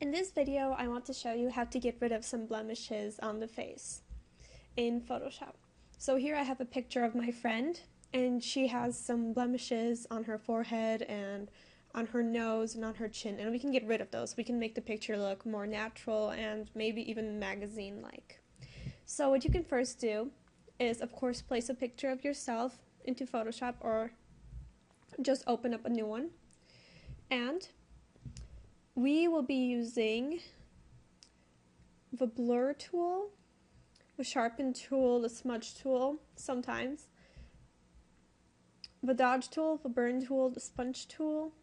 In this video, I want to show you how to get rid of some blemishes on the face in Photoshop. So here I have a picture of my friend, and she has some blemishes on her forehead and on her nose and on her chin, and we can get rid of those. We can make the picture look more natural and maybe even magazine-like. So what you can first do is, of course, place a picture of yourself into Photoshop or just open up a new one. And we will be using the blur tool, the sharpen tool, the smudge tool sometimes, the dodge tool, the burn tool, the sponge tool,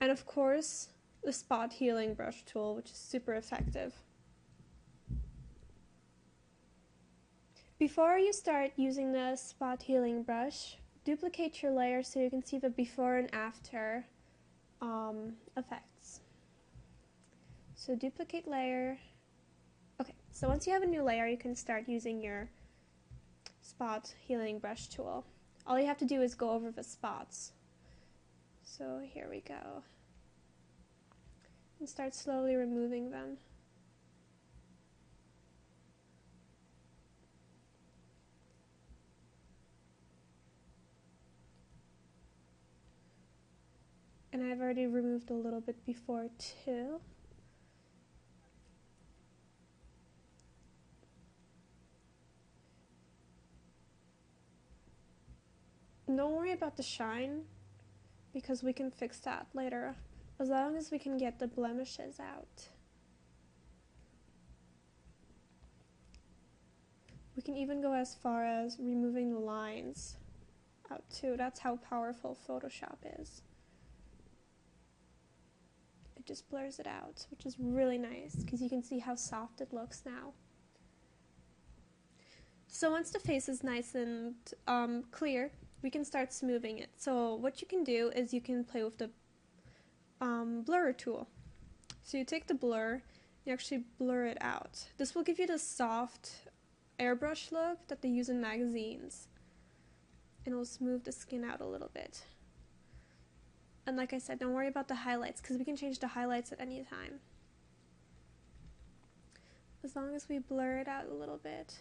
and of course the spot healing brush tool, which is super effective. Before you start using the spot healing brush, duplicate your layer so you can see the before and after effects. So duplicate layer. Okay, so once you have a new layer, you can start using your spot healing brush tool. All you have to do is go over the spots. So here we go. And start slowly removing them. And I've already removed a little bit before too. Don't worry about the shine, because we can fix that later, as long as we can get the blemishes out. We can even go as far as removing the lines out too. That's how powerful Photoshop is. It just blurs it out, which is really nice because you can see how soft it looks now. So once the face is nice and clear, we can start smoothing it. So what you can do is you can play with the blur tool. So you take the blur, you actually blur it out. This will give you the soft airbrush look that they use in magazines, and it will smooth the skin out a little bit. And like I said, don't worry about the highlights, because we can change the highlights at any time, as long as we blur it out a little bit.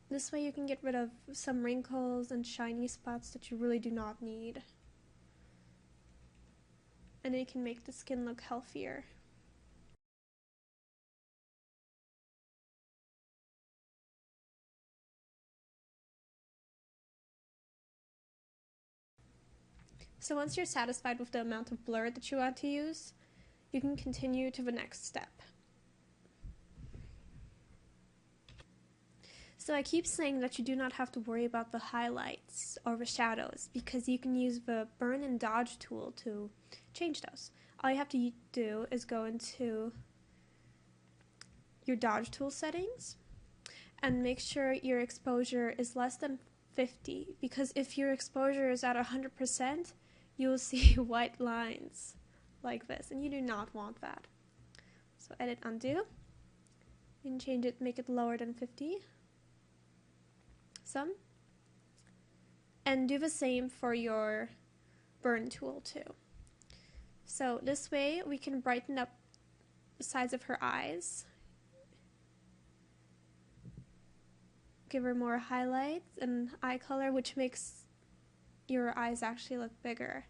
This way you can get rid of some wrinkles and shiny spots that you really do not need. And it can make the skin look healthier. So once you're satisfied with the amount of blur that you want to use, you can continue to the next step. So I keep saying that you do not have to worry about the highlights or the shadows, because you can use the burn and dodge tool to change those. All you have to do is go into your dodge tool settings and make sure your exposure is less than 50, because if your exposure is at 100%, you will see white lines like this, and you do not want that. So edit, undo, and change it, make it lower than 50. Some, and do the same for your burn tool too. So this way we can brighten up the sides of her eyes, give her more highlights and eye color, which makes your eyes actually look bigger.